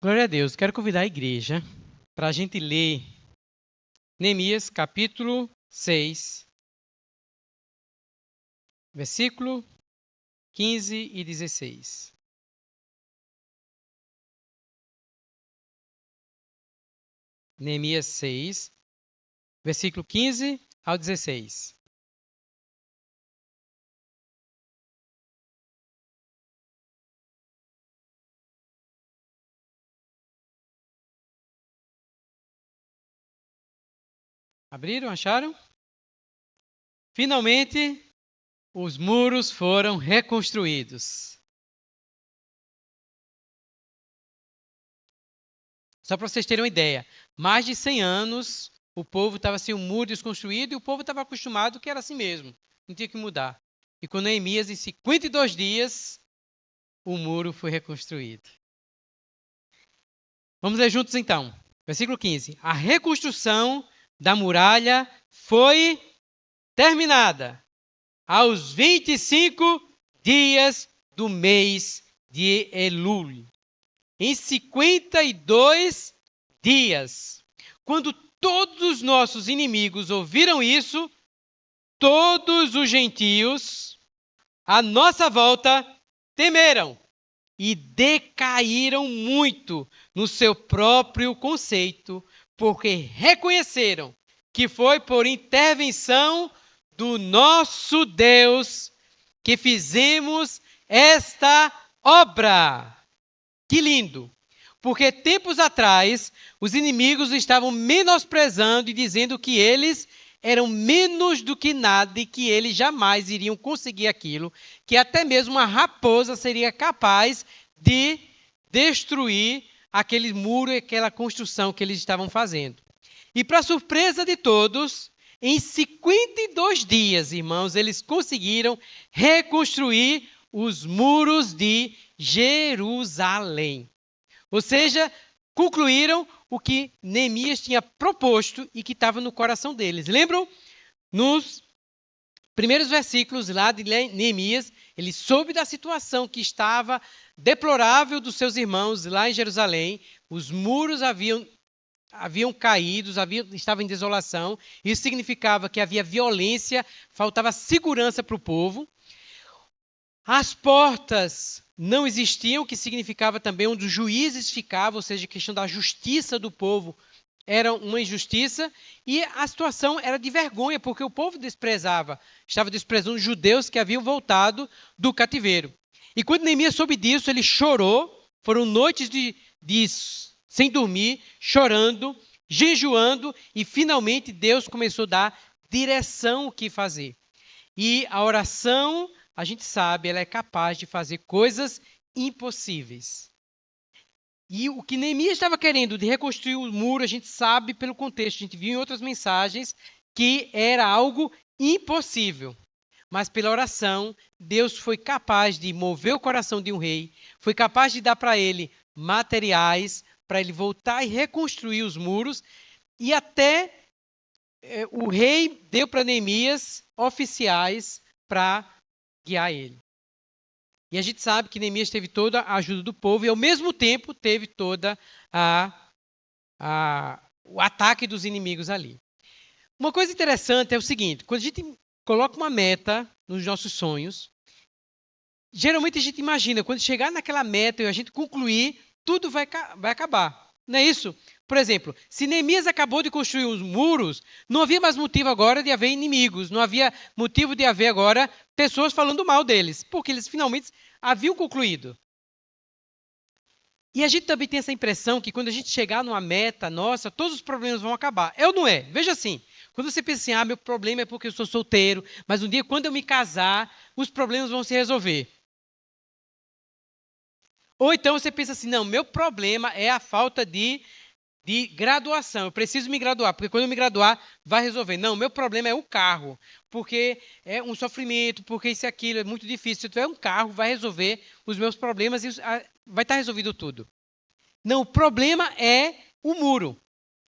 Glória a Deus. Quero convidar a igreja para a gente ler Neemias, capítulo 6, versículo 15 e 16. Neemias 6, versículo 15 ao 16. Abriram? Acharam? Finalmente, os muros foram reconstruídos. Só para vocês terem uma ideia, mais de 100 anos o povo estava sem o muro desconstruído e o povo estava acostumado que era assim mesmo, não tinha que mudar. E com Neemias, em 52 dias, o muro foi reconstruído. Vamos ler juntos então. Versículo 15. A reconstrução da muralha foi terminada aos 25 dias do mês de Elul. Em 52 dias. Quando todos os nossos inimigos ouviram isso, todos os gentios à nossa volta temeram e decaíram muito no seu próprio conceito, porque reconheceram que foi por intervenção do nosso Deus que fizemos esta obra. Que lindo! Porque tempos atrás, os inimigos estavam menosprezando e dizendo que eles eram menos do que nada e que eles jamais iriam conseguir aquilo, que até mesmo uma raposa seria capaz de destruir aquele muro e aquela construção que eles estavam fazendo. E para surpresa de todos, em 52 dias, irmãos, eles conseguiram reconstruir os muros de Jerusalém. Ou seja, concluíram o que Neemias tinha proposto e que estava no coração deles. Lembram? Nos primeiros versículos lá de Neemias, ele soube da situação que estava deplorável dos seus irmãos lá em Jerusalém. Os muros haviam caído, estavam em desolação. Isso significava que havia violência, faltava segurança para o povo. As portas não existiam, o que significava também onde os juízes ficavam, ou seja, a questão da justiça do povo era uma injustiça, e a situação era de vergonha, porque o povo estava desprezando os judeus que haviam voltado do cativeiro. E quando Neemias soube disso, ele chorou, foram noites sem dormir, chorando, jejuando, e finalmente Deus começou a dar direção o que fazer. E a oração, a gente sabe, ela é capaz de fazer coisas impossíveis. E o que Neemias estava querendo de reconstruir o muro, a gente sabe pelo contexto, a gente viu em outras mensagens, que era algo impossível. Mas pela oração, Deus foi capaz de mover o coração de um rei, foi capaz de dar para ele materiais, para ele voltar e reconstruir os muros, e até o rei deu para Neemias oficiais para guiar ele. E a gente sabe que Neemias teve toda a ajuda do povo e, ao mesmo tempo, teve toda o ataque dos inimigos ali. Uma coisa interessante é o seguinte, quando a gente coloca uma meta nos nossos sonhos, geralmente a gente imagina, quando chegar naquela meta e a gente concluir, tudo vai acabar. Não é isso? Por exemplo, se Neemias acabou de construir os muros, não havia mais motivo agora de haver inimigos, não havia motivo de haver agora pessoas falando mal deles, porque eles finalmente haviam concluído. E a gente também tem essa impressão que quando a gente chegar numa meta nossa, todos os problemas vão acabar. É ou não é? Veja assim, quando você pensa assim, meu problema é porque eu sou solteiro, mas um dia quando eu me casar, os problemas vão se resolver. Ou então você pensa assim, não, meu problema é a falta de graduação. Eu preciso me graduar, porque quando eu me graduar, vai resolver. Não, meu problema é o carro, porque é um sofrimento, porque isso e aquilo, é muito difícil. Se eu tiver um carro, vai resolver os meus problemas e vai estar resolvido tudo. Não, o problema é o muro.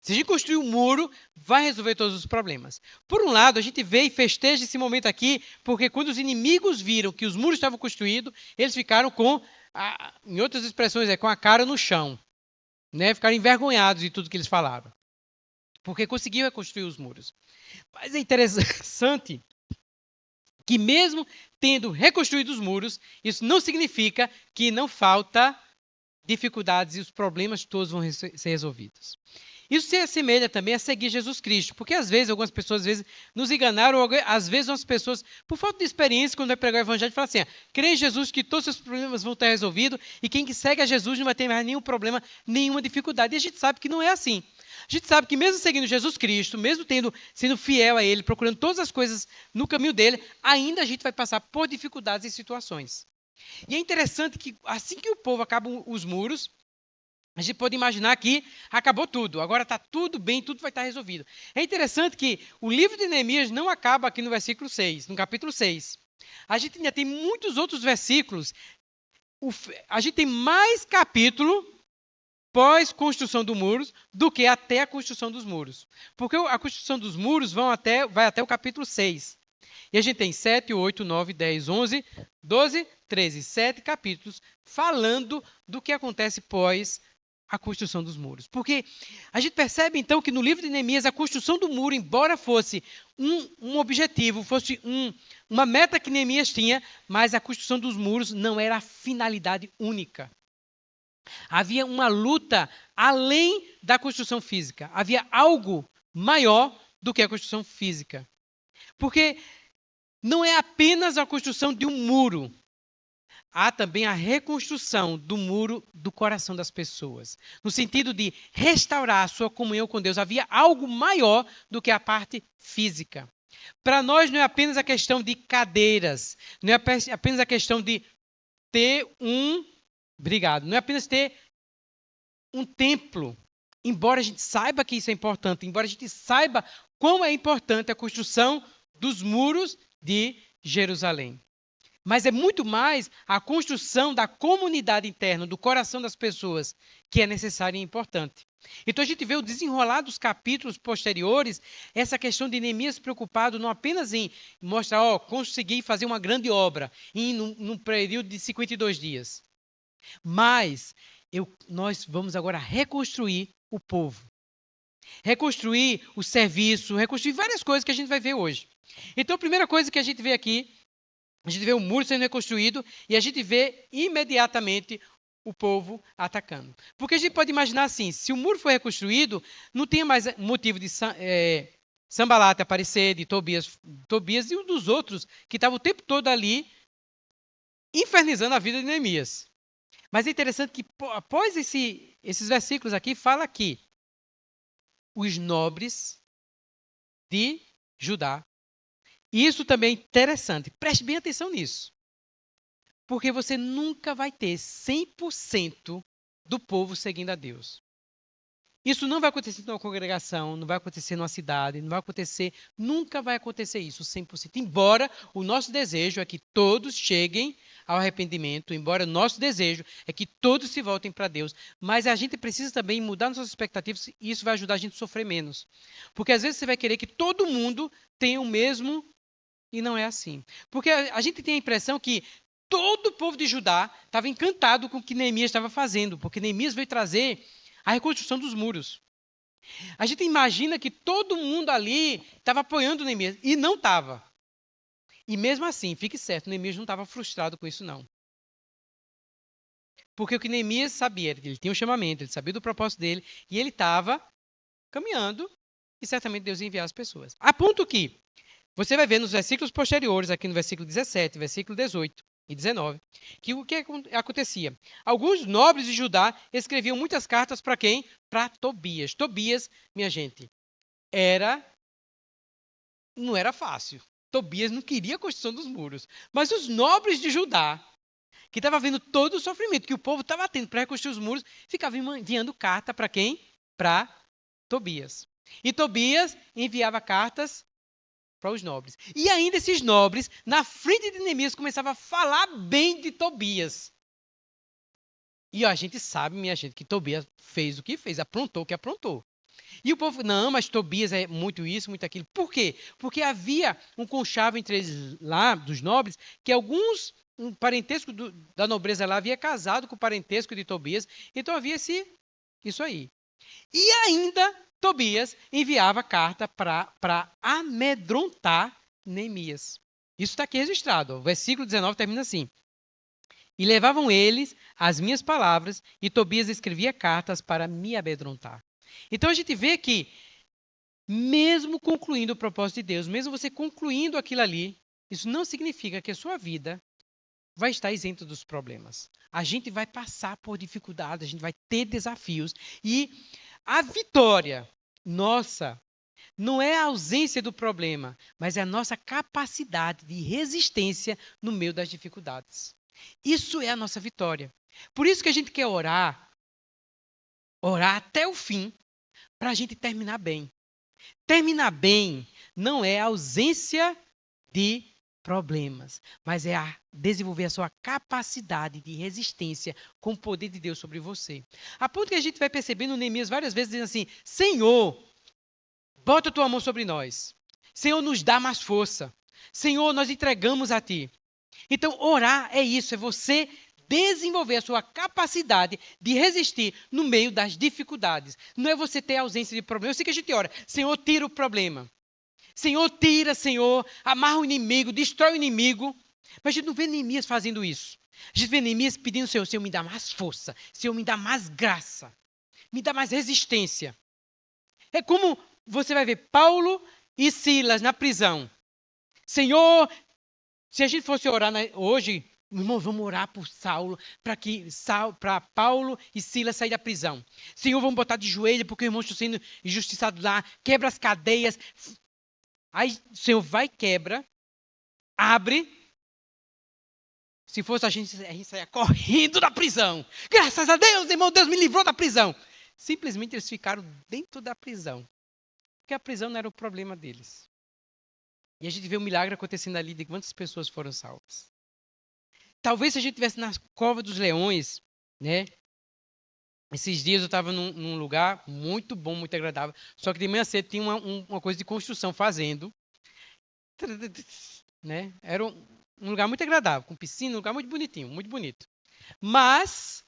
Se a gente construir um muro, vai resolver todos os problemas. Por um lado, a gente vê e festeja esse momento aqui, porque quando os inimigos viram que os muros estavam construídos, eles ficaram com, em outras expressões, com a cara no chão. né? Ficaram envergonhados de tudo que eles falaram, porque conseguiam reconstruir os muros. Mas é interessante que mesmo tendo reconstruído os muros, isso não significa que não falta dificuldades e os problemas todos vão ser resolvidos. Isso se assemelha também a seguir Jesus Cristo, porque às vezes algumas pessoas nos enganaram, ou às vezes as pessoas, por falta de experiência, quando vai pregar o evangelho, falam assim, crê em Jesus que todos os seus problemas vão estar resolvidos e quem que segue a Jesus não vai ter mais nenhum problema, nenhuma dificuldade. E a gente sabe que não é assim. A gente sabe que mesmo seguindo Jesus Cristo, mesmo sendo fiel a Ele, procurando todas as coisas no caminho dele, ainda a gente vai passar por dificuldades e situações. E é interessante que assim que o povo acaba os muros, a gente pode imaginar que acabou tudo, agora está tudo bem, tudo vai estar resolvido. É interessante que o livro de Neemias não acaba aqui no versículo 6, no capítulo 6. A gente ainda tem muitos outros versículos, a gente tem mais capítulo pós-construção dos muros do que até a construção dos muros. Porque a construção dos muros vai até o capítulo 6. E a gente tem 7, 8, 9, 10, 11, 12, 13, 7 capítulos falando do que acontece pós a construção dos muros. Porque a gente percebe então que no livro de Neemias a construção do muro, embora fosse um objetivo, fosse uma meta que Neemias tinha, mas a construção dos muros não era a finalidade única. Havia uma luta além da construção física. Havia algo maior do que a construção física. Porque não é apenas a construção de um muro. Há também a reconstrução do muro do coração das pessoas. No sentido de restaurar a sua comunhão com Deus. Havia algo maior do que a parte física. Para nós não é apenas a questão de cadeiras. Não é apenas a questão de ter Obrigado. Não é apenas ter um templo. Embora a gente saiba que isso é importante. Embora a gente saiba quão é importante a construção dos muros de Jerusalém. Mas é muito mais a construção da comunidade interna, do coração das pessoas, que é necessária e importante. Então a gente vê o desenrolar dos capítulos posteriores, essa questão de Neemias preocupado não apenas em mostrar, consegui fazer uma grande obra num período de 52 dias. Mas nós vamos agora reconstruir o povo. Reconstruir o serviço, reconstruir várias coisas que a gente vai ver hoje. Então a primeira coisa que a gente vê aqui, a gente vê o muro sendo reconstruído e a gente vê imediatamente o povo atacando. Porque a gente pode imaginar assim, se o muro for reconstruído, não tem mais motivo de Sanbalate aparecer, de Tobias e um dos outros que estavam o tempo todo ali infernizando a vida de Neemias. Mas é interessante que após esses versículos aqui, fala que os nobres de Judá. E isso também é interessante. Preste bem atenção nisso. Porque você nunca vai ter 100% do povo seguindo a Deus. Isso não vai acontecer numa congregação, não vai acontecer numa cidade, nunca vai acontecer isso 100%. Embora o nosso desejo é que todos cheguem ao arrependimento, embora o nosso desejo é que todos se voltem para Deus, mas a gente precisa também mudar nossas expectativas e isso vai ajudar a gente a sofrer menos. Porque às vezes você vai querer que todo mundo tenha o mesmo e não é assim. Porque a gente tem a impressão que todo o povo de Judá estava encantado com o que Neemias estava fazendo, porque Neemias veio trazer a reconstrução dos muros. A gente imagina que todo mundo ali estava apoiando Neemias, e não estava. E mesmo assim, fique certo, Neemias não estava frustrado com isso não. Porque o que Neemias sabia era que ele tinha um chamamento, ele sabia do propósito dele, e ele estava caminhando, e certamente Deus ia enviar as pessoas. A ponto que, você vai ver nos versículos posteriores, aqui no versículo 17, versículo 18 e 19, que o que acontecia? Alguns nobres de Judá escreviam muitas cartas para quem? Para Tobias. Tobias, minha gente, não era fácil. Tobias não queria a construção dos muros. Mas os nobres de Judá, que estavam vendo todo o sofrimento que o povo estava tendo para reconstruir os muros, ficavam enviando carta para quem? Para Tobias. E Tobias enviava cartas para os nobres. E ainda esses nobres, na frente de Neemias, começavam a falar bem de Tobias. E a gente sabe, minha gente, que Tobias fez o que fez, aprontou o que aprontou. E o povo, não, mas Tobias é muito isso, muito aquilo. Por quê? Porque havia um conchavo entre eles lá, dos nobres, que um parentesco da nobreza lá havia casado com o parentesco de Tobias. Então havia Isso aí. E ainda Tobias enviava carta para amedrontar Neemias. Isso está aqui registrado. O versículo 19 termina assim. E levavam eles as minhas palavras, e Tobias escrevia cartas para me amedrontar. Então a gente vê que, mesmo concluindo o propósito de Deus, mesmo você concluindo aquilo ali, isso não significa que a sua vida vai estar isenta dos problemas. A gente vai passar por dificuldades, a gente vai ter desafios. E a vitória nossa não é a ausência do problema, mas é a nossa capacidade de resistência no meio das dificuldades. Isso é a nossa vitória. Por isso que a gente quer orar até o fim, para a gente terminar bem. Terminar bem não é a ausência de problemas, mas é desenvolver a sua capacidade de resistência com o poder de Deus sobre você. A ponto que a gente vai percebendo Neemias várias vezes dizendo assim: Senhor, bota a tua mão sobre nós. Senhor, nos dá mais força. Senhor, nós entregamos a ti. Então, orar é isso, é você desenvolver a sua capacidade de resistir no meio das dificuldades. Não é você ter ausência de problema. Eu sei que a gente ora, Senhor, tira o problema. Senhor, tira, Senhor, amarra o inimigo, destrói o inimigo. Mas a gente não vê Neemias fazendo isso. A gente vê Neemias pedindo ao Senhor, Senhor, me dá mais força. Senhor, me dá mais graça. Me dá mais resistência. É como você vai ver Paulo e Silas na prisão. Senhor, se a gente fosse orar hoje, irmão, vamos orar por Saulo, para Paulo e Silas sair da prisão. Senhor, vamos botar de joelho, porque o irmão está sendo injustiçado lá, quebra as cadeias. Aí o Senhor vai, quebra, abre. Se fosse a gente saia correndo da prisão. Graças a Deus, irmão, Deus me livrou da prisão. Simplesmente eles ficaram dentro da prisão. Porque a prisão não era o problema deles. E a gente vê um milagre acontecendo ali de quantas pessoas foram salvas. Talvez se a gente estivesse na cova dos leões, né? Esses dias eu estava num lugar muito bom, muito agradável. Só que de manhã cedo tinha uma coisa de construção fazendo. Né? Era um lugar muito agradável, com piscina, um lugar muito bonitinho, muito bonito. Mas,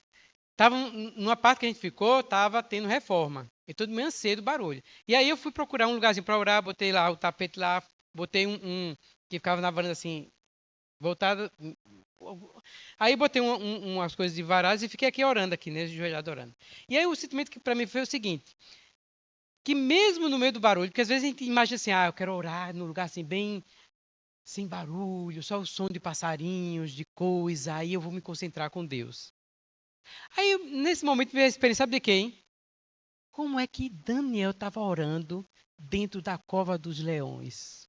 numa parte que a gente ficou, estava tendo reforma. Então, de manhã cedo, barulho. E aí eu fui procurar um lugarzinho para orar, botei lá o tapete lá, botei um que ficava na varanda assim, voltado. Aí botei umas coisas de varais e fiquei aqui orando, aqui, né, ajoelhado orando. E aí o sentimento que para mim foi o seguinte, que mesmo no meio do barulho, porque às vezes a gente imagina assim, eu quero orar num lugar assim bem sem barulho, só o som de passarinhos, de coisa, aí eu vou me concentrar com Deus. Aí, nesse momento, veio a experiência, sabe de quem? Como é que Daniel estava orando dentro da cova dos leões?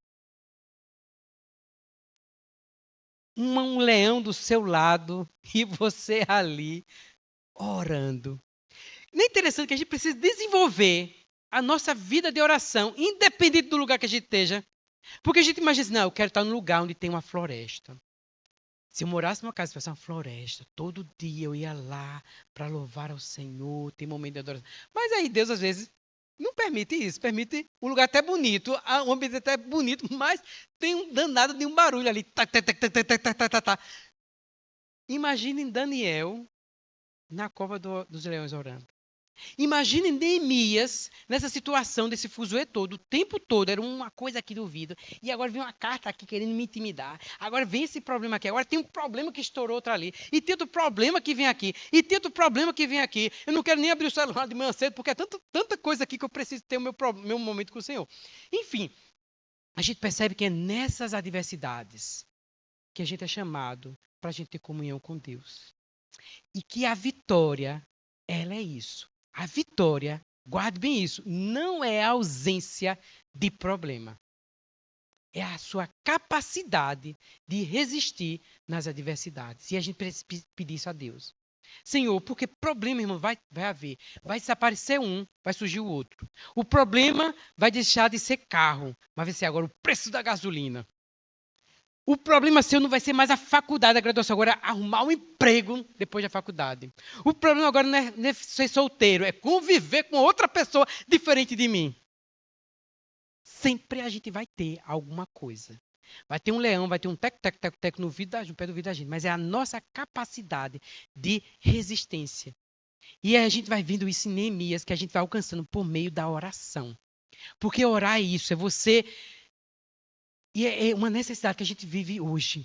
Um leão do seu lado e você ali orando. Não é interessante que a gente precisa desenvolver a nossa vida de oração, independente do lugar que a gente esteja. Porque a gente imagina assim, não, eu quero estar num lugar onde tem uma floresta. Se eu morasse numa casa que fosse uma floresta, todo dia eu ia lá para louvar ao Senhor, ter momento de adoração. Mas aí Deus, às vezes, não permite isso. Permite um lugar até bonito, um ambiente até bonito, mas tem um danado de um barulho ali. Imaginem Daniel na cova dos leões orando. Imagine Neemias nessa situação desse fuzuê todo, o tempo todo, era uma coisa aqui do ouvido, e agora vem uma carta aqui querendo me intimidar, agora vem esse problema aqui, agora tem um problema que estourou outro ali, e tem outro problema que vem aqui, e tem outro problema que vem aqui, eu não quero nem abrir o celular de manhã cedo, porque é tanta coisa aqui que eu preciso ter o meu momento com o Senhor. Enfim, a gente percebe que é nessas adversidades que a gente é chamado para a gente ter comunhão com Deus. E que a vitória, ela é isso. A vitória, guarde bem isso, não é a ausência de problema. É a sua capacidade de resistir nas adversidades. E a gente precisa pedir isso a Deus. Senhor, porque problema, irmão, vai haver. Vai desaparecer um, vai surgir o outro. O problema vai deixar de ser carro, mas vai ser agora o preço da gasolina. O problema seu não vai ser mais a faculdade, a graduação, agora é arrumar um emprego depois da faculdade. O problema agora não é ser solteiro, é conviver com outra pessoa diferente de mim. Sempre a gente vai ter alguma coisa. Vai ter um leão, vai ter um tec no pé do ouvido da gente, mas é a nossa capacidade de resistência. E aí a gente vai vendo isso em Neemias, que a gente vai alcançando por meio da oração. Porque orar é isso, é você. E é uma necessidade que a gente vive hoje.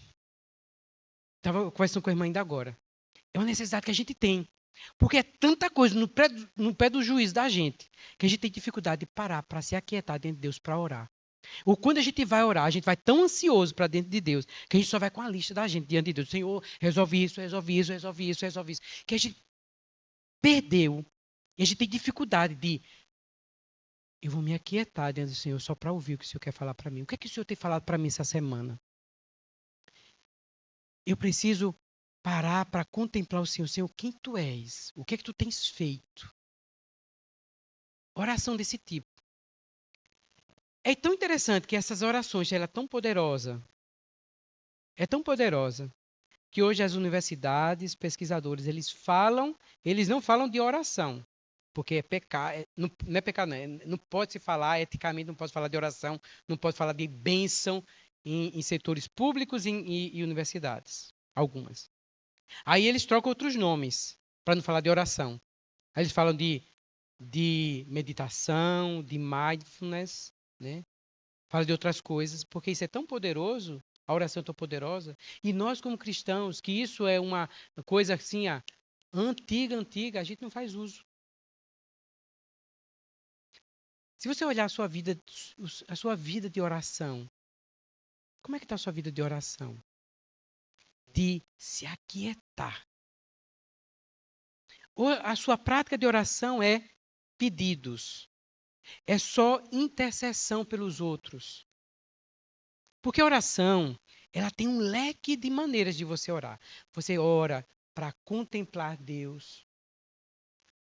Estava conversando com a irmã ainda agora. É uma necessidade que a gente tem. Porque é tanta coisa no pé do juiz da gente, que a gente tem dificuldade de parar para se aquietar dentro de Deus para orar. Ou quando a gente vai orar, a gente vai tão ansioso para dentro de Deus, que a gente só vai com a lista da gente diante de Deus. Senhor, resolve isso, resolve isso, resolve isso, resolve isso. Que a gente perdeu. E a gente tem dificuldade de. Eu vou me aquietar diante do Senhor só para ouvir o que o Senhor quer falar para mim. O que é que o Senhor tem falado para mim essa semana? Eu preciso parar para contemplar o Senhor. Senhor, quem tu és? O que é que tu tens feito? Oração desse tipo. É tão interessante que essas orações, ela é tão poderosa, que hoje as universidades, pesquisadores, eles não falam de oração, porque é pecar, não é pecado, não, não pode se falar, eticamente não pode falar de oração, não pode falar de bênção em setores públicos e universidades, algumas. Aí eles trocam outros nomes, para não falar de oração. Aí eles falam de meditação, de mindfulness, né? Fala de outras coisas, porque isso é tão poderoso, a oração é tão poderosa, e nós como cristãos, que isso é uma coisa assim, antiga, a gente não faz uso. Se você olhar a sua vida de oração, como é que está a sua vida de oração? De se aquietar. Ou a sua prática de oração é pedidos, é só intercessão pelos outros. Porque a oração, ela tem um leque de maneiras de você orar. Você ora para contemplar Deus.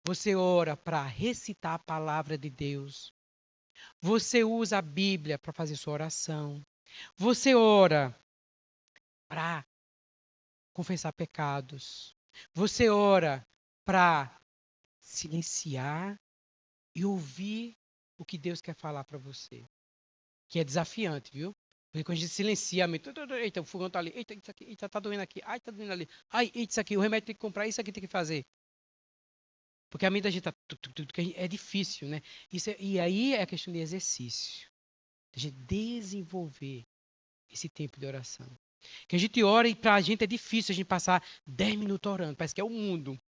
Você ora para recitar a palavra de Deus. Você usa a Bíblia para fazer sua oração. Você ora para confessar pecados. Você ora para silenciar e ouvir o que Deus quer falar para você. Que é desafiante, viu? Porque quando a gente silencia a mente, eita, o fogão tá ali, eita, isso aqui, eita, tá doendo aqui, ai, tá doendo ali, ai, eita, isso aqui, o remédio tem que comprar, isso aqui tem que fazer. Porque a mente da gente tá, é difícil, né? E aí é a questão de exercício. A gente desenvolver esse tempo de oração. Que a gente ora e pra gente é difícil a gente passar 10 minutos orando, parece que é o mundo.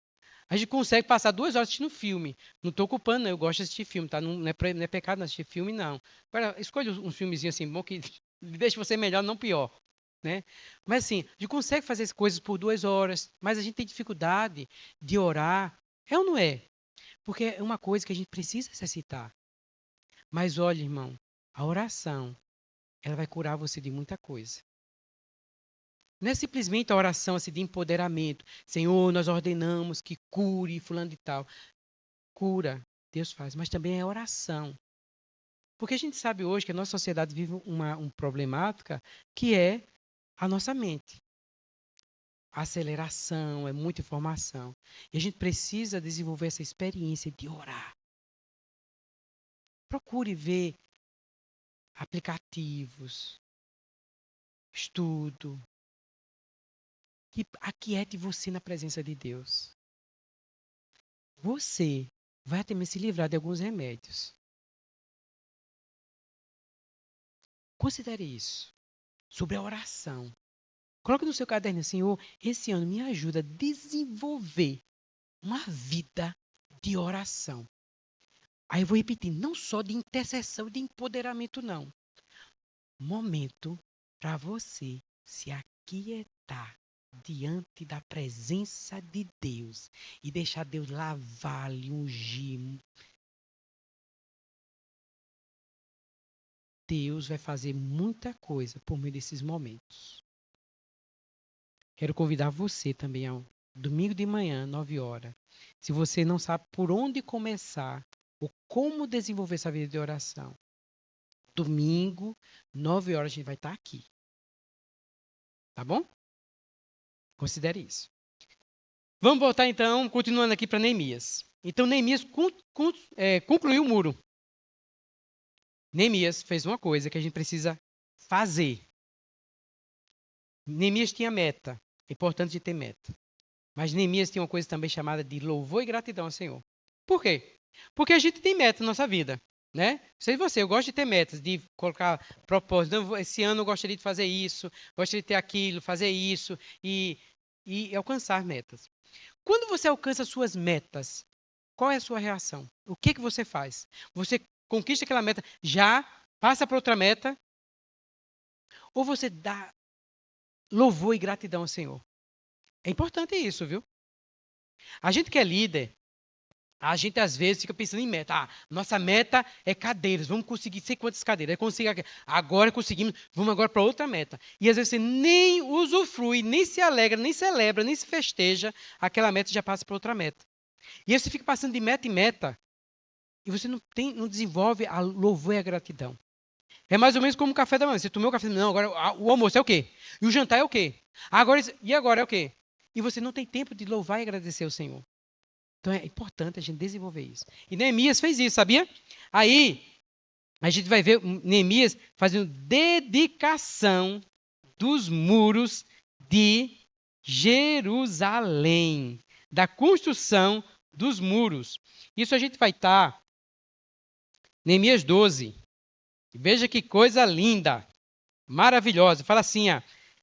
A gente consegue passar 2 horas assistindo filme. Não estou ocupando, não. Eu gosto de assistir filme, tá? Não é pecado não assistir filme, não. Agora, escolha um filmezinho assim, bom que deixa você melhor, não pior. Né? Mas assim, a gente consegue fazer as coisas por 2 horas, mas a gente tem dificuldade de orar. É ou não é? Porque é uma coisa que a gente precisa exercitar. Mas olha, irmão, a oração, ela vai curar você de muita coisa. Não é simplesmente a oração assim, de empoderamento. Senhor, nós ordenamos que cure fulano de tal. Cura, Deus faz, mas também é oração. Porque a gente sabe hoje que a nossa sociedade vive uma problemática que é a nossa mente. A aceleração, é muita informação. E a gente precisa desenvolver essa experiência de orar. Procure ver aplicativos, estudo, que aquiete você na presença de Deus. Você vai também se livrar de alguns remédios. Considere isso. Sobre a oração. Coloque no seu caderno, Senhor, esse ano me ajuda a desenvolver uma vida de oração. Aí eu vou repetir, não só de intercessão e de empoderamento, não. Momento para você se aquietar diante da presença de Deus e deixar Deus lavar-lhe, ungir. Deus vai fazer muita coisa por meio desses momentos. Quero convidar você também ao domingo de manhã, 9 horas. Se você não sabe por onde começar ou como desenvolver essa vida de oração, domingo, 9 horas, a gente vai estar aqui. Tá bom? Considere isso. Vamos voltar então, continuando aqui para Neemias. Então, Neemias concluiu o muro. Neemias fez uma coisa que a gente precisa fazer. Neemias tinha meta. É importante de ter meta. Mas Neemias tem uma coisa também chamada de louvor e gratidão ao Senhor. Por quê? Porque a gente tem meta na nossa vida, né? Não sei você, eu gosto de ter metas, de colocar propósitos. Esse ano eu gostaria de fazer isso, gostaria de ter aquilo, fazer isso e alcançar metas. Quando você alcança suas metas, qual é a sua reação? O que você faz? Você conquista aquela meta, já passa para outra meta, ou você dá louvor e gratidão ao Senhor? É importante isso, viu? A gente que é líder, a gente às vezes fica pensando em meta. Nossa meta é cadeiras, vamos conseguir sei quantas cadeiras. Agora conseguimos, vamos agora para outra meta. E às vezes você nem usufrui, nem se alegra, nem celebra, nem se festeja, aquela meta já passa para outra meta. E aí você fica passando de meta em meta e você não desenvolve a louvor e a gratidão. É mais ou menos como o café da manhã. Você tomou o café da manhã, agora o almoço é o quê? E o jantar é o quê? E agora é o quê? E você não tem tempo de louvar e agradecer ao Senhor. Então é importante a gente desenvolver isso. E Neemias fez isso, sabia? Aí a gente vai ver Neemias fazendo dedicação dos muros de Jerusalém, da construção dos muros. Isso a gente vai estar Neemias 12. Veja que coisa linda, maravilhosa. Fala assim,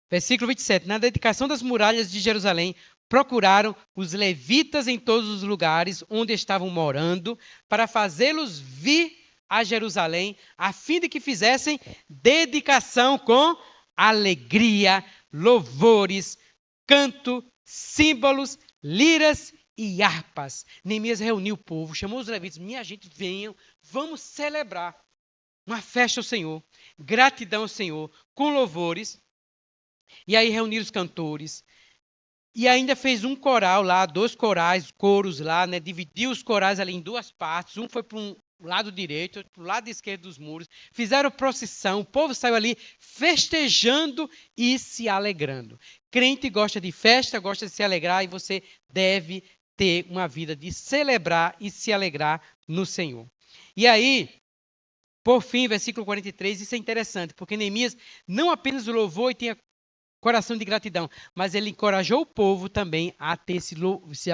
versículo 27. Na dedicação das muralhas de Jerusalém, procuraram os levitas em todos os lugares onde estavam morando, para fazê-los vir a Jerusalém, a fim de que fizessem dedicação com alegria, louvores, canto, símbolos, liras e harpas. Neemias reuniu o povo, chamou os levitas, minha gente, venham, vamos celebrar uma festa ao Senhor, gratidão ao Senhor, com louvores. E aí reuniram os cantores. E ainda fez um coral lá, 2 coros lá, né? Dividiu os corais ali em 2 partes. Um foi para um lado direito, outro para o lado esquerdo dos muros. Fizeram procissão, o povo saiu ali festejando e se alegrando. Crente gosta de festa, gosta de se alegrar e você deve ter uma vida de celebrar e se alegrar no Senhor. E aí, por fim, versículo 43, isso é interessante, porque Neemias não apenas louvou e tinha coração de gratidão, mas ele encorajou o povo também a ter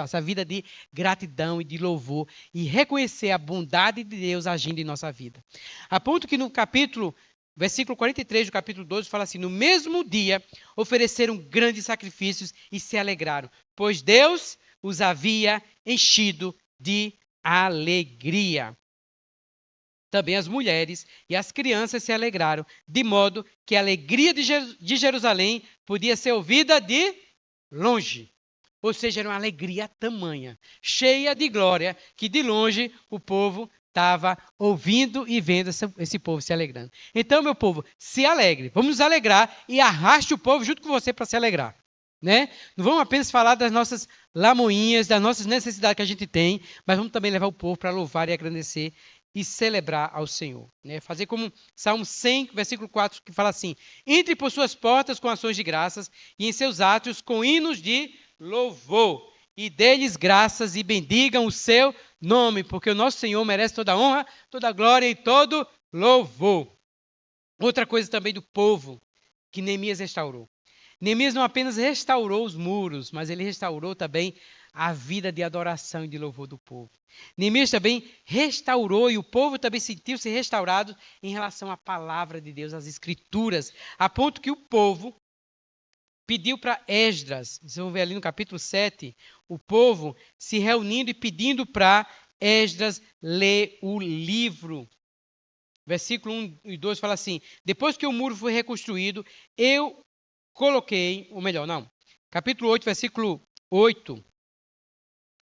essa vida de gratidão e de louvor e reconhecer a bondade de Deus agindo em nossa vida. A ponto que no versículo 43 do capítulo 12 fala assim: no mesmo dia ofereceram grandes sacrifícios e se alegraram, pois Deus os havia enchido de alegria. Também as mulheres e as crianças se alegraram, de modo que a alegria de Jerusalém podia ser ouvida de longe. Ou seja, era uma alegria tamanha, cheia de glória, que de longe o povo estava ouvindo e vendo esse povo se alegrando. Então, meu povo, se alegre. Vamos nos alegrar e arraste o povo junto com você para se alegrar. Né? Não vamos apenas falar das nossas lamoinhas, das nossas necessidades que a gente tem, mas vamos também levar o povo para louvar e agradecer e celebrar ao Senhor. Né? Fazer como Salmo 100, versículo 4, que fala assim: entre por suas portas com ações de graças e em seus átrios com hinos de louvor. E dê-lhes graças e bendigam o seu nome, porque o nosso Senhor merece toda a honra, toda a glória e todo louvor. Outra coisa também do povo que Neemias restaurou. Neemias não apenas restaurou os muros, mas ele restaurou também a vida de adoração e de louvor do povo. Neemias também restaurou e o povo também sentiu-se restaurado em relação à palavra de Deus, às escrituras, a ponto que o povo pediu para Esdras, vocês vão ver ali no capítulo 7, o povo se reunindo e pedindo para Esdras ler o livro. Versículo 1 e 2 fala assim: depois que o muro foi reconstruído, eu coloquei, ou melhor, não, capítulo 8, versículo 8,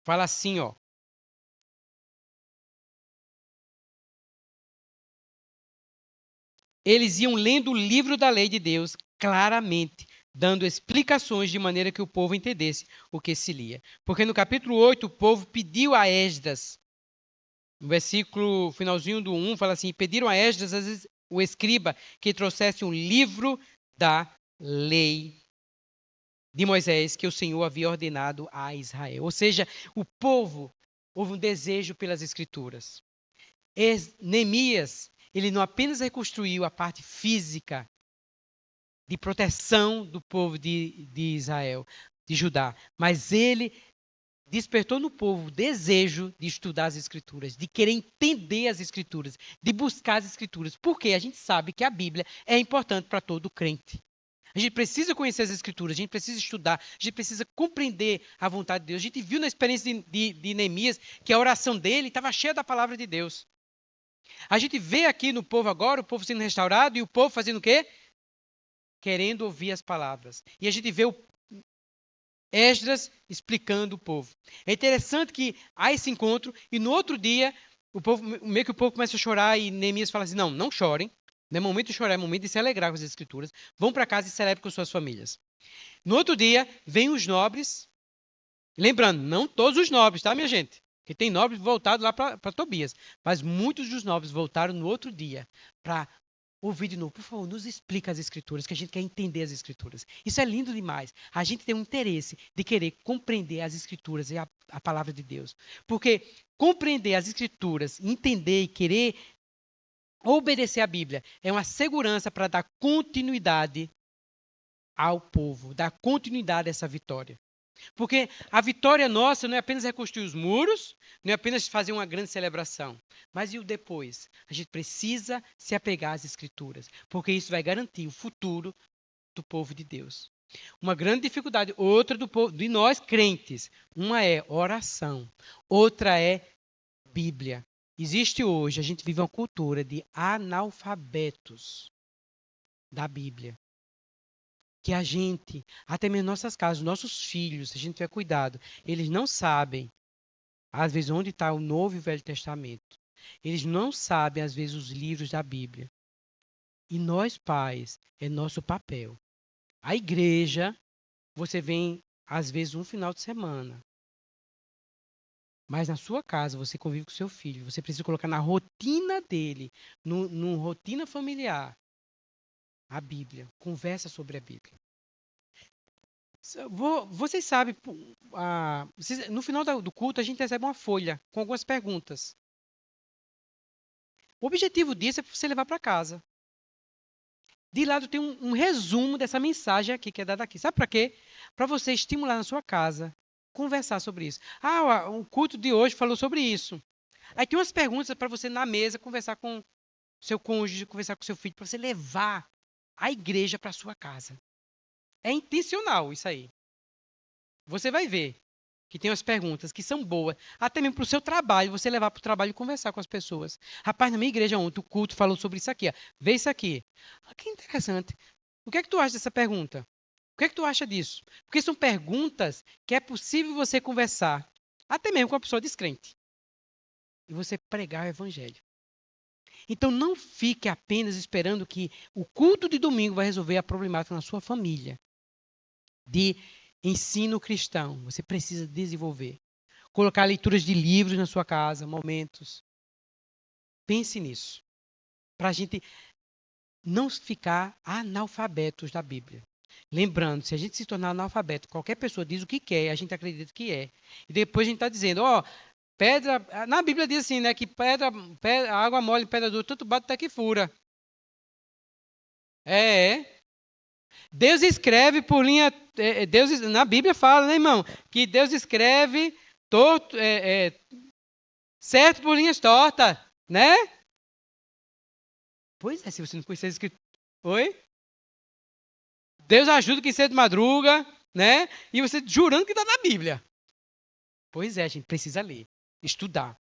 fala assim, ó. Eles iam lendo o livro da lei de Deus claramente, dando explicações de maneira que o povo entendesse o que se lia. Porque no capítulo 8, o povo pediu a Esdras, no versículo finalzinho do 1, fala assim: pediram a Esdras, o escriba, que trouxesse um livro da lei de Moisés que o Senhor havia ordenado a Israel. Ou seja, o povo houve um desejo pelas escrituras. Neemias, ele não apenas reconstruiu a parte física de proteção do povo de Israel, de Judá, mas ele despertou no povo o desejo de estudar as Escrituras, de querer entender as Escrituras, de buscar as Escrituras, porque a gente sabe que a Bíblia é importante para todo crente. A gente precisa conhecer as Escrituras, a gente precisa estudar, a gente precisa compreender a vontade de Deus. A gente viu na experiência de Neemias que a oração dele estava cheia da palavra de Deus. A gente vê aqui no povo agora, o povo sendo restaurado e o povo fazendo o quê? Querendo ouvir as palavras. E a gente vê o Esdras explicando o povo. É interessante que há esse encontro e no outro dia, meio que o povo começa a chorar e Neemias fala assim, não chorem. Não é momento de chorar, é momento de se alegrar com as Escrituras. Vão para casa e celebrem com suas famílias. No outro dia, vêm os nobres. Lembrando, não todos os nobres, tá, minha gente? Porque tem nobres voltados lá para Tobias. Mas muitos dos nobres voltaram no outro dia para ouvir de novo. Por favor, nos explica as Escrituras, que a gente quer entender as Escrituras. Isso é lindo demais. A gente tem um interesse de querer compreender as Escrituras e a palavra de Deus. Porque compreender as Escrituras, entender e querer obedecer à Bíblia é uma segurança para dar continuidade ao povo, dar continuidade a essa vitória. Porque a vitória nossa não é apenas reconstruir os muros, não é apenas fazer uma grande celebração, mas e o depois? A gente precisa se apegar às Escrituras, porque isso vai garantir o futuro do povo de Deus. Uma grande dificuldade, outra de nós crentes, uma é oração, outra é Bíblia. Existe hoje, a gente vive uma cultura de analfabetos da Bíblia. Que a gente, até mesmo nossas casas, nossos filhos, se a gente tiver cuidado, eles não sabem, às vezes, onde está o Novo e o Velho Testamento. Eles não sabem, às vezes, os livros da Bíblia. E nós, pais, é nosso papel. A igreja, você vem, às vezes, um final de semana. Mas na sua casa, você convive com seu filho. Você precisa colocar na rotina dele, no rotina familiar, a Bíblia. Conversa sobre a Bíblia. Vocês sabem, no final do culto, a gente recebe uma folha com algumas perguntas. O objetivo disso é para você levar para casa. De lado tem um resumo dessa mensagem aqui que é dada aqui. Sabe para quê? Para você estimular na sua casa, conversar sobre isso. O culto de hoje falou sobre isso. Aí tem umas perguntas para você na mesa conversar com seu cônjuge, conversar com seu filho, para você levar a igreja para sua casa. É intencional isso aí. Você vai ver que tem umas perguntas que são boas, até mesmo para o seu trabalho, você levar para o trabalho e conversar com as pessoas. Rapaz, na minha igreja ontem, o culto falou sobre isso aqui. Ó. Vê isso aqui. Que interessante. O que é que tu acha dessa pergunta? O que é que tu acha disso? Porque são perguntas que é possível você conversar, até mesmo com uma pessoa descrente. E você pregar o evangelho. Então não fique apenas esperando que o culto de domingo vai resolver a problemática na sua família. De ensino cristão, você precisa desenvolver. Colocar leituras de livros na sua casa, momentos. Pense nisso. Para a gente não ficar analfabetos da Bíblia. Lembrando, se a gente se tornar analfabeto, qualquer pessoa diz o que quer, a gente acredita que é. E depois a gente está dizendo, pedra... Na Bíblia diz assim, né, que água mole, pedra dura, tanto bate até que fura. Deus escreve por linha. Deus, na Bíblia fala, né, irmão? Que Deus escreve torto, certo por linhas tortas, né? Pois é, se você não conhecer as escrituras. Oi? Deus ajuda quem cedo de madruga, né? E você jurando que está na Bíblia. Pois é, a gente precisa ler, estudar.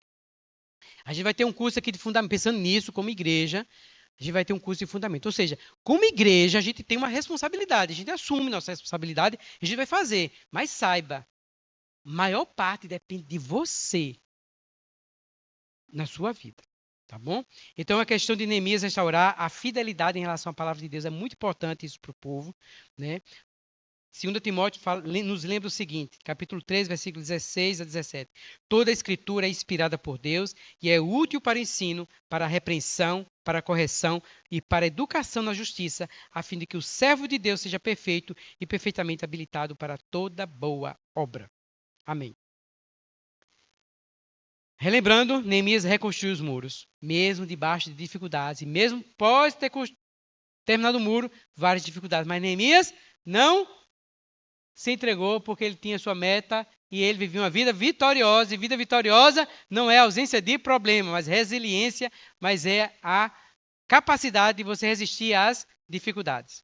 A gente vai ter um curso aqui de fundamento, pensando nisso como igreja. A gente vai ter um curso de fundamento. Ou seja, como igreja, a gente tem uma responsabilidade. A gente assume nossa responsabilidade e a gente vai fazer. Mas saiba, a maior parte depende de você na sua vida. Tá bom? Então, a questão de Neemias restaurar a fidelidade em relação à palavra de Deus é muito importante isso para o povo. Né? 2 Timóteo nos lembra o seguinte, capítulo 3, versículos 16 a 17. Toda a escritura é inspirada por Deus e é útil para o ensino, para a repreensão, para a correção e para a educação na justiça, a fim de que o servo de Deus seja perfeito e perfeitamente habilitado para toda boa obra. Amém. Relembrando, Neemias reconstruiu os muros, mesmo debaixo de dificuldades, e mesmo após ter terminado o muro, várias dificuldades. Mas Neemias não se entregou porque ele tinha sua meta e ele vivia uma vida vitoriosa. E vida vitoriosa não é ausência de problema, mas resiliência, mas é a capacidade de você resistir às dificuldades.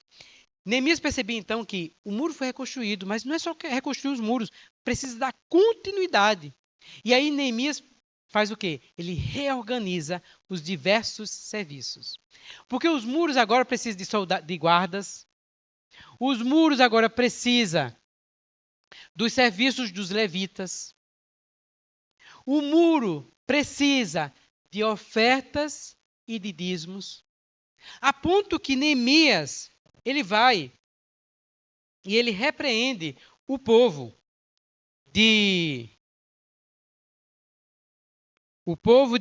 Neemias percebia então que o muro foi reconstruído, mas não é só reconstruir os muros, precisa dar continuidade. E aí Neemias faz o quê? Ele reorganiza os diversos serviços. Porque os muros agora precisam de guardas, os muros agora precisam dos serviços dos levitas, o muro precisa de ofertas e de dízimos, a ponto que Neemias, ele vai e ele repreende o povo de o povo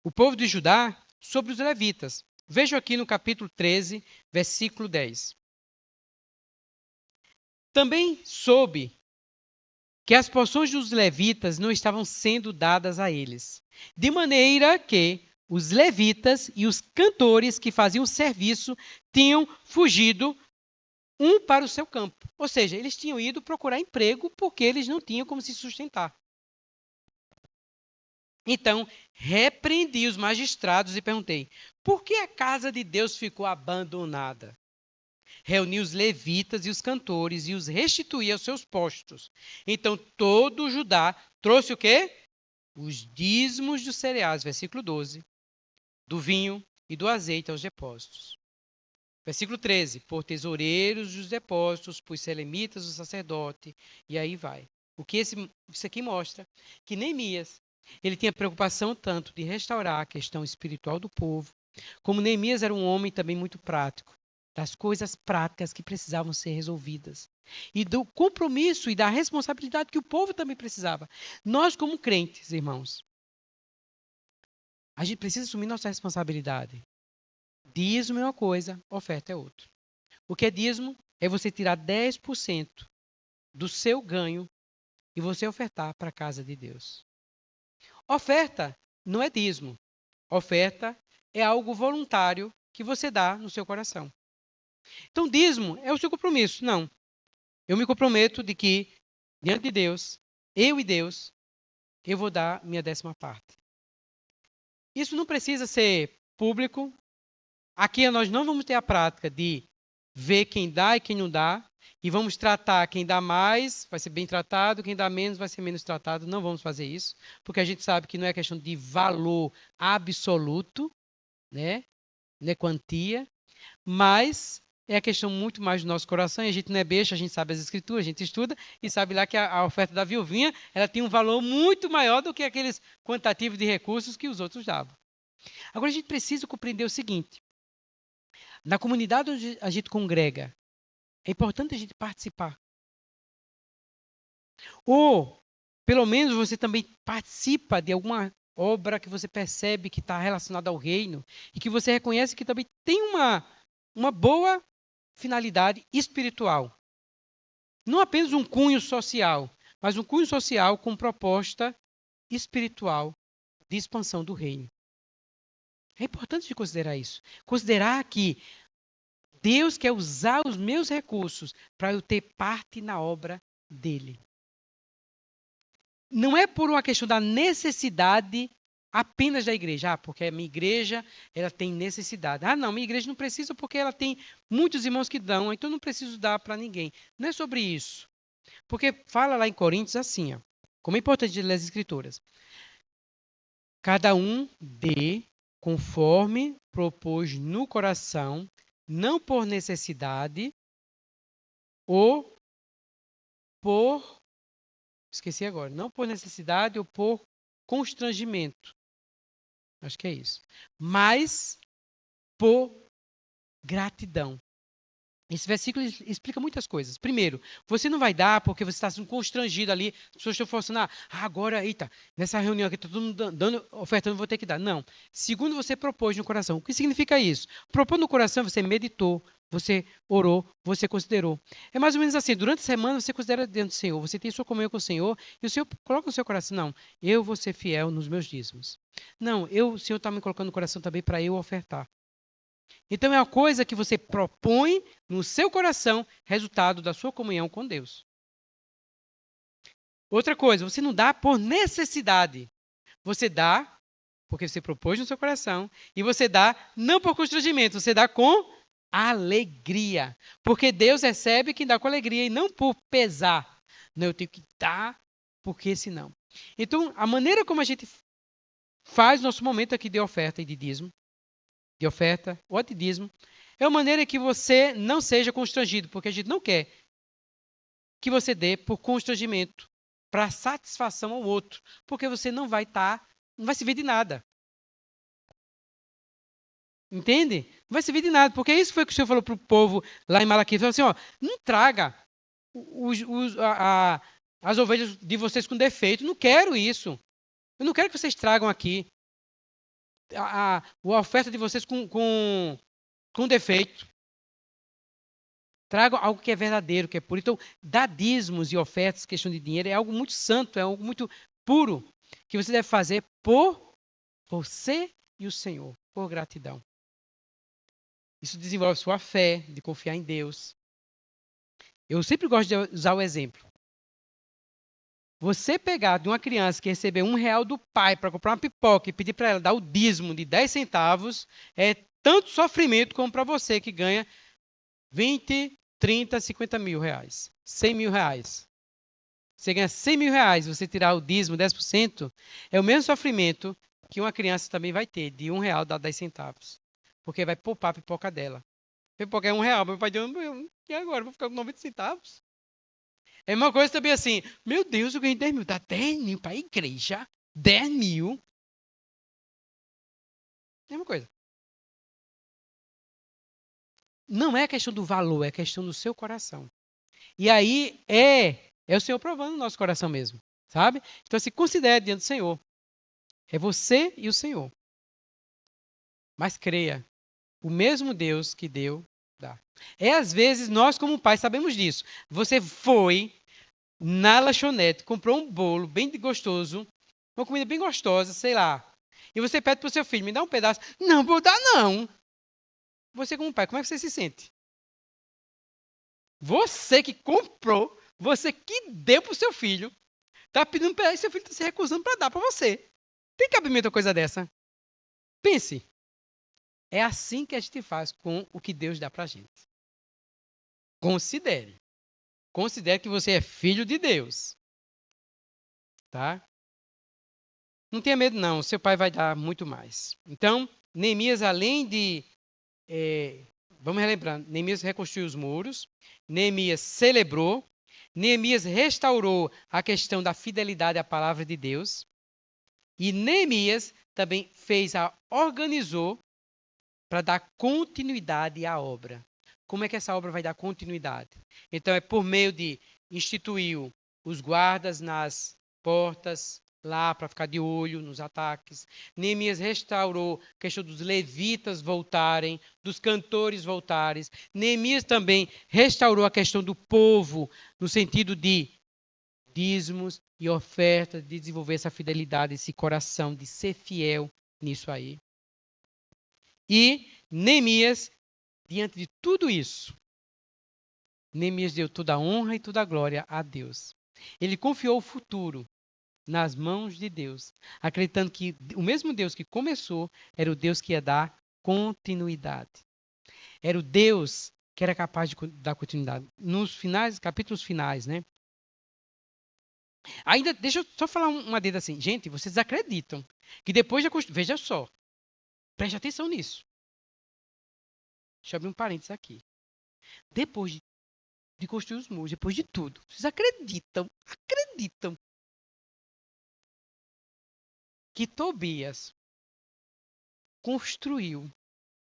o povo de Judá sobre os levitas. Veja aqui no capítulo 13, versículo 10. Também soube que as porções dos levitas não estavam sendo dadas a eles, de maneira que os levitas e os cantores que faziam o serviço tinham fugido um para o seu campo. Ou seja, eles tinham ido procurar emprego porque eles não tinham como se sustentar. Então, repreendi os magistrados e perguntei: por que a casa de Deus ficou abandonada? Reuni os levitas e os cantores e os restituí aos seus postos. Então, todo o Judá trouxe o quê? Os dízimos dos cereais, versículo 12, do vinho e do azeite aos depósitos. Versículo 13, por tesoureiros dos depósitos, por selemitas do sacerdote, e aí vai. O que isso aqui mostra? Que Neemias, ele tinha preocupação tanto de restaurar a questão espiritual do povo, como Neemias era um homem também muito prático, das coisas práticas que precisavam ser resolvidas, e do compromisso e da responsabilidade que o povo também precisava. Nós, como crentes, irmãos, a gente precisa assumir nossa responsabilidade. Dízimo é uma coisa, oferta é outra. O que é dízimo? É você tirar 10% do seu ganho e você ofertar para a casa de Deus. Oferta não é dízimo. Oferta é algo voluntário que você dá no seu coração. Então, dízimo é o seu compromisso. Não. Eu me comprometo de que, diante de Deus, eu e Deus, eu vou dar minha 10ª parte. Isso não precisa ser público. Aqui nós não vamos ter a prática de ver quem dá e quem não dá, e vamos tratar quem dá mais, vai ser bem tratado, quem dá menos vai ser menos tratado. Não vamos fazer isso, porque a gente sabe que não é questão de valor absoluto, né? Não é quantia, mas é a questão muito mais do nosso coração, e a gente não é besta, a gente sabe as escrituras, a gente estuda, e sabe lá que a oferta da viuvinha, ela tem um valor muito maior do que aqueles quantitativos de recursos que os outros davam. Agora a gente precisa compreender o seguinte: na comunidade onde a gente congrega, é importante a gente participar. Ou, pelo menos, você também participa de alguma obra que você percebe que está relacionada ao reino e que você reconhece que também tem uma boa finalidade espiritual. Não apenas um cunho social, mas um cunho social com proposta espiritual de expansão do reino. É importante de considerar isso. Considerar que Deus quer usar os meus recursos para eu ter parte na obra dele. Não é por uma questão da necessidade apenas da igreja. Porque a minha igreja ela tem necessidade. Não, minha igreja não precisa porque ela tem muitos irmãos que dão, então não preciso dar para ninguém. Não é sobre isso. Porque fala lá em Coríntios assim, ó, como é importante ler as escrituras. Cada um dê conforme propôs no coração, não por necessidade ou por... Esqueci agora. Não por necessidade ou por constrangimento. Acho que é isso. Mas por gratidão. Esse versículo explica muitas coisas. Primeiro, você não vai dar porque você está sendo constrangido ali. As pessoas estão forçando, agora, eita, nessa reunião aqui, está todo mundo dando oferta, eu não vou ter que dar. Não. Segundo, você propôs no coração. O que significa isso? Propor no coração, você meditou, você orou, você considerou. É mais ou menos assim, durante a semana você considera diante do Senhor, você tem sua comunhão com o Senhor, e o Senhor coloca no seu coração, não, eu vou ser fiel nos meus dízimos. Não, o Senhor está me colocando no coração também para eu ofertar. Então é uma coisa que você propõe no seu coração, resultado da sua comunhão com Deus. Outra coisa, você não dá por necessidade. Você dá porque você propôs no seu coração e você dá não por constrangimento, você dá com alegria. Porque Deus recebe quem dá com alegria e não por pesar. Não, eu tenho que dar porque senão. Então, a maneira como a gente faz nosso momento aqui de oferta e de dízimo, de oferta ou de dízimo, é uma maneira que você não seja constrangido, porque a gente não quer que você dê por constrangimento, para satisfação ao outro, porque você não vai não vai servir de nada. Entende? Não vai servir de nada, porque isso foi o que o Senhor falou para o povo lá em Malaquias. Falou assim, ó, não traga as ovelhas de vocês com defeito. Não quero isso. Eu não quero que vocês tragam aqui a oferta de vocês com defeito. Tragam algo que é verdadeiro, que é puro. Então, dar dízimos e ofertas, questão de dinheiro, é algo muito santo, é algo muito puro, que você deve fazer por você e o Senhor, por gratidão. Isso desenvolve sua fé, de confiar em Deus. Eu sempre gosto de usar o exemplo. Você pegar de uma criança que recebeu R$ 1 do pai para comprar uma pipoca e pedir para ela dar o dízimo de 10 centavos, é tanto sofrimento como para você que ganha 20, 30, 50 mil reais. 100 mil reais. Você ganha 100 mil reais, você tirar o dízimo 10%, é o mesmo sofrimento que uma criança também vai ter, de R$ 1 dar 10 centavos. Porque vai poupar a pipoca dela. A pipoca é R$ 1, meu pai deu e agora? Vou ficar com 90 centavos? É uma coisa também assim, meu Deus, eu ganhei 10 mil, dá 10 mil para a igreja? 10 mil? É uma coisa. Não é questão do valor, é questão do seu coração. E aí é o Senhor provando o nosso coração mesmo, sabe? Então se considere diante do Senhor. É você e o Senhor. Mas creia, o mesmo Deus que deu, dá. É às vezes nós como pais sabemos disso. Você foi na lanchonete, comprou um bolo bem gostoso, uma comida bem gostosa, sei lá. E você pede para o seu filho, me dá um pedaço. Não, vou dar não. Você como pai, como é que você se sente? Você que comprou, você que deu para o seu filho, está pedindo um pedaço e seu filho está se recusando para dar para você. Tem cabimento uma coisa dessa? Pense. É assim que a gente faz com o que Deus dá para a gente. Considere. Considere que você é filho de Deus. Tá? Não tenha medo, não. Seu pai vai dar muito mais. Então, Neemias, além de. Vamos relembrar: Neemias reconstruiu os muros, Neemias celebrou, Neemias restaurou a questão da fidelidade à palavra de Deus, e Neemias também organizou para dar continuidade à obra. Como é que essa obra vai dar continuidade? Então, é por meio de instituiu os guardas nas portas, lá para ficar de olho nos ataques. Neemias restaurou a questão dos levitas voltarem, dos cantores voltarem. Neemias também restaurou a questão do povo, no sentido de dízimos e ofertas, de desenvolver essa fidelidade, esse coração, de ser fiel nisso aí. E Neemias, diante de tudo isso, Neemias deu toda a honra e toda a glória a Deus. Ele confiou o futuro nas mãos de Deus, acreditando que o mesmo Deus que começou era o Deus que ia dar continuidade. Era o Deus que era capaz de dar continuidade. Nos capítulos finais, né? Ainda, deixa eu só falar uma dedo assim. Gente, vocês acreditam que depois da construção... Veja só. Preste atenção nisso. Deixa eu abrir um parênteses aqui. Depois de construir os muros, depois de tudo, vocês acreditam que Tobias construiu,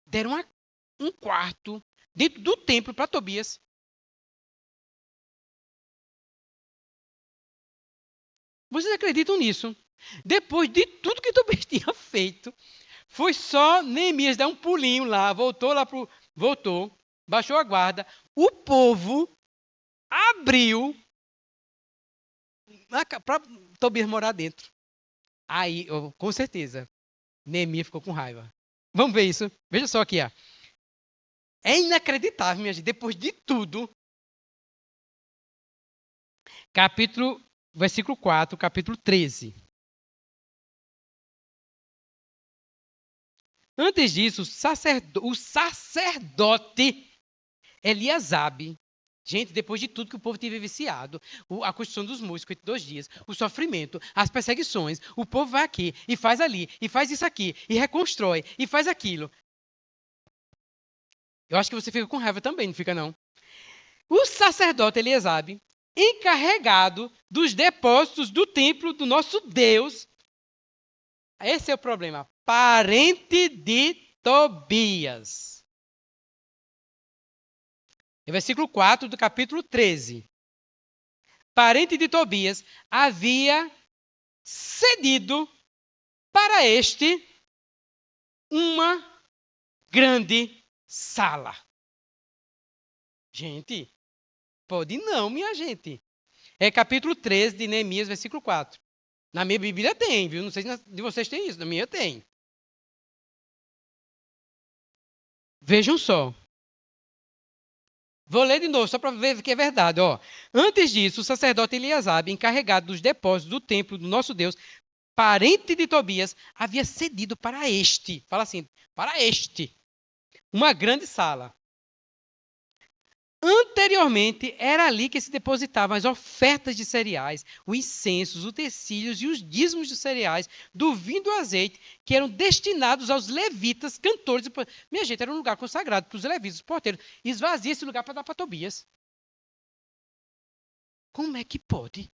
deram um quarto dentro do templo para Tobias? Vocês acreditam nisso? Depois de tudo que Tobias tinha feito, foi só Neemias dar um pulinho lá, voltou, baixou a guarda, o povo abriu para Tobias morar dentro. Aí, com certeza, Neemias ficou com raiva. Vamos ver isso. Veja só aqui, ó. É inacreditável, minha gente. Depois de tudo, versículo 4, capítulo 13. Antes disso, o sacerdote Eliasabe, gente, depois de tudo que o povo teve viciado, a construção dos muros, 52 dias, o sofrimento, as perseguições, o povo vai aqui e faz ali, e faz isso aqui, e reconstrói, e faz aquilo. Eu acho que você fica com raiva também, não fica não? O sacerdote Eliasabe, encarregado dos depósitos do templo do nosso Deus, esse é o problema, parente de Tobias. Versículo 4 do capítulo 13. Parente de Tobias, havia cedido para este uma grande sala. Gente, pode não, minha gente. É capítulo 13 de Neemias, versículo 4. Na minha Bíblia tem, viu? Não sei se de vocês tem isso, na minha tem. Vejam só. Vou ler de novo, só para ver que é verdade. Ó. Antes disso, o sacerdote Eliasabe, encarregado dos depósitos do templo do nosso Deus, parente de Tobias, havia cedido para este, fala assim, para este, uma grande sala. Anteriormente, era ali que se depositavam as ofertas de cereais, os incensos, os utensílios e os dízimos de cereais, do vinho e do azeite, que eram destinados aos levitas, cantores. Minha gente, era um lugar consagrado para os levitas, os porteiros. Esvazia esse lugar para dar para Tobias. Como é que pode?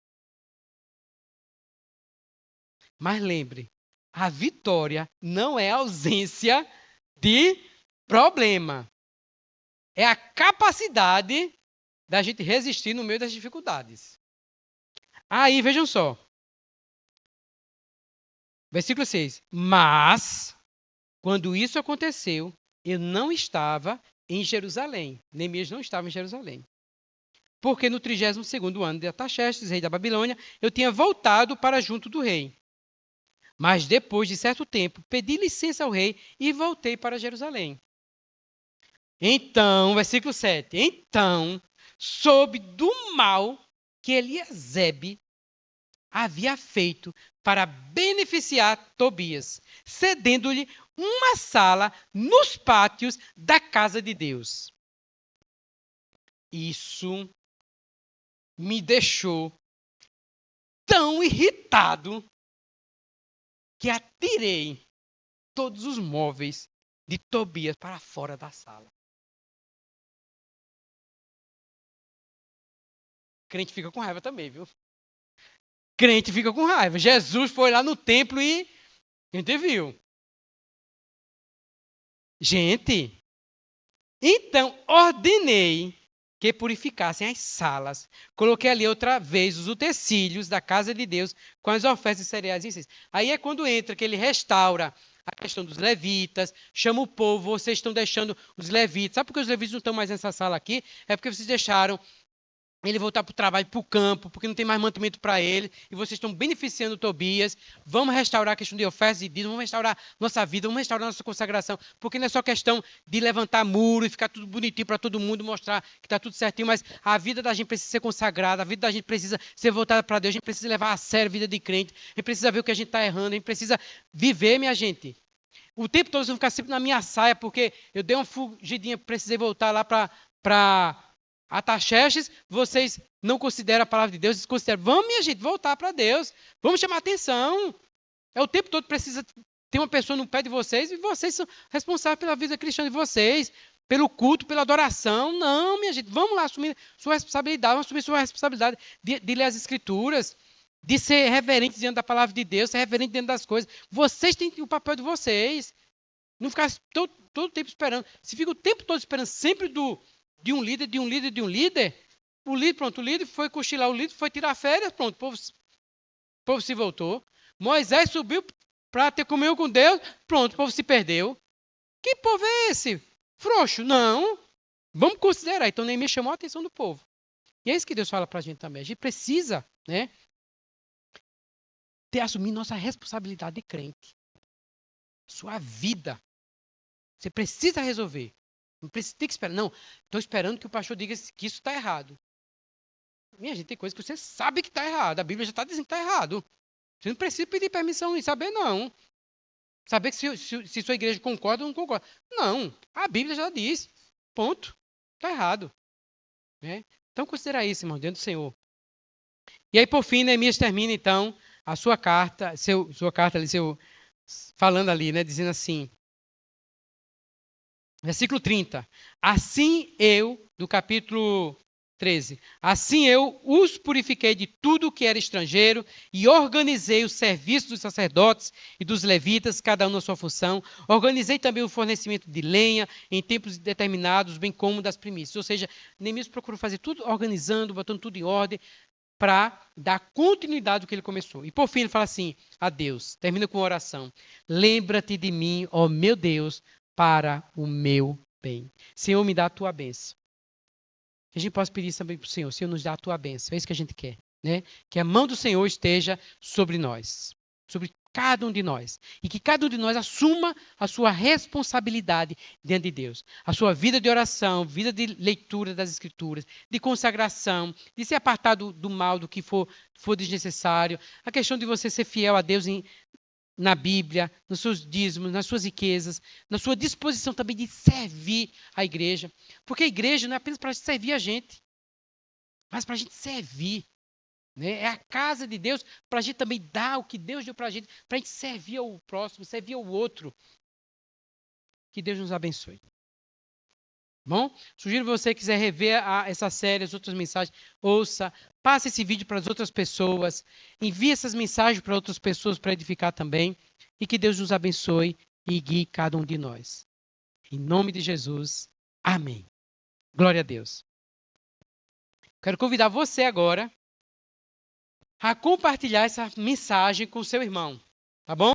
Mas lembre, a vitória não é ausência de problema. É a capacidade da gente resistir no meio das dificuldades. Aí, vejam só. Versículo 6. Mas, quando isso aconteceu, eu não estava em Jerusalém. Neemias não estava em Jerusalém. Porque no 32º ano de Artaxerxes, rei da Babilônia, eu tinha voltado para junto do rei. Mas depois de certo tempo, pedi licença ao rei e voltei para Jerusalém. Então, versículo 7. Então, soube do mal que Eliasebe havia feito para beneficiar Tobias, cedendo-lhe uma sala nos pátios da casa de Deus. Isso me deixou tão irritado que atirei todos os móveis de Tobias para fora da sala. Crente fica com raiva também, viu? Crente fica com raiva. Jesus foi lá no templo e a gente viu. Gente, então ordenei que purificassem as salas. Coloquei ali outra vez os utensílios da casa de Deus com as ofertas de cereais e incenso. Aí é quando entra que ele restaura a questão dos levitas, chama o povo, vocês estão deixando os levitas. Sabe por que os levitas não estão mais nessa sala aqui? É porque vocês deixaram ele voltar para o trabalho, para o campo, porque não tem mais mantimento para ele, e vocês estão beneficiando Tobias. Vamos restaurar a questão de ofertas e dízimos, vamos restaurar nossa vida, vamos restaurar nossa consagração, porque não é só questão de levantar muro e ficar tudo bonitinho para todo mundo, mostrar que está tudo certinho, mas a vida da gente precisa ser consagrada, a vida da gente precisa ser voltada para Deus, a gente precisa levar a sério a vida de crente, a gente precisa ver o que a gente está errando, a gente precisa viver, minha gente. O tempo todo vocês vão ficar sempre na minha saia, porque eu dei uma fugidinha, precisei voltar lá para Artaxerxes, vocês não consideram a palavra de Deus, vocês consideram, vamos, minha gente, voltar para Deus, vamos chamar atenção. É o tempo todo precisa ter uma pessoa no pé de vocês e vocês são responsáveis pela vida cristã de vocês, pelo culto, pela adoração. Não, minha gente, vamos lá assumir sua responsabilidade, vamos assumir sua responsabilidade de ler as escrituras, de ser reverente diante da palavra de Deus, ser reverente diante das coisas. Vocês têm o papel de vocês. Não ficar todo o tempo esperando. Se fica o tempo todo esperando sempre de um líder, de um líder, de um líder, o líder foi cochilar, o líder foi tirar férias, pronto, o povo se voltou. Moisés subiu para ter comunhão com Deus, pronto, o povo se perdeu. Que povo é esse? Frouxo? Não. Vamos considerar. Então, Neemias chamou a atenção do povo. E é isso que Deus fala para a gente também. A gente precisa, né, assumir nossa responsabilidade de crente. Sua vida. Você precisa resolver. Não precisa ter que esperar. Não, estou esperando que o pastor diga que isso está errado. Minha gente, tem coisa que você sabe que está errado. A Bíblia já está dizendo que está errado. Você não precisa pedir permissão e saber, não. Saber que se sua igreja concorda ou não concorda. Não, a Bíblia já diz. Ponto. Está errado. Né? Então considera isso, irmão, diante do Senhor. E aí, por fim, Neemias termina, então, a sua carta, falando ali, né, dizendo assim, versículo 30. Assim eu, do capítulo 13, assim eu os purifiquei de tudo que era estrangeiro e organizei o serviço dos sacerdotes e dos levitas, cada um na sua função. Organizei também o fornecimento de lenha em tempos determinados, bem como das primícias. Ou seja, Neemias procurou fazer tudo organizando, botando tudo em ordem, para dar continuidade ao que ele começou. E por fim ele fala assim, a Deus, termina com uma oração. Lembra-te de mim, ó meu Deus, para o meu bem. Senhor, me dá a tua bênção. Que a gente possa pedir também para o Senhor, Senhor, nos dá a tua bênção. É isso que a gente quer, né? Que a mão do Senhor esteja sobre nós, sobre cada um de nós. E que cada um de nós assuma a sua responsabilidade diante de Deus. A sua vida de oração, vida de leitura das Escrituras, de consagração, de se apartar do mal, do que for desnecessário. A questão de você ser fiel a Deus na Bíblia, nos seus dízimos, nas suas riquezas, na sua disposição também de servir a igreja. Porque a igreja não é apenas para servir a gente, mas para a gente servir. Né? É a casa de Deus para a gente também dar o que Deus deu para a gente servir ao próximo, servir ao outro. Que Deus nos abençoe. Bom, sugiro que você quiser rever essa série, as outras mensagens, ouça, passe esse vídeo para as outras pessoas, envie essas mensagens para outras pessoas para edificar também, e que Deus nos abençoe e guie cada um de nós. Em nome de Jesus, amém. Glória a Deus. Quero convidar você agora a compartilhar essa mensagem com o seu irmão, tá bom?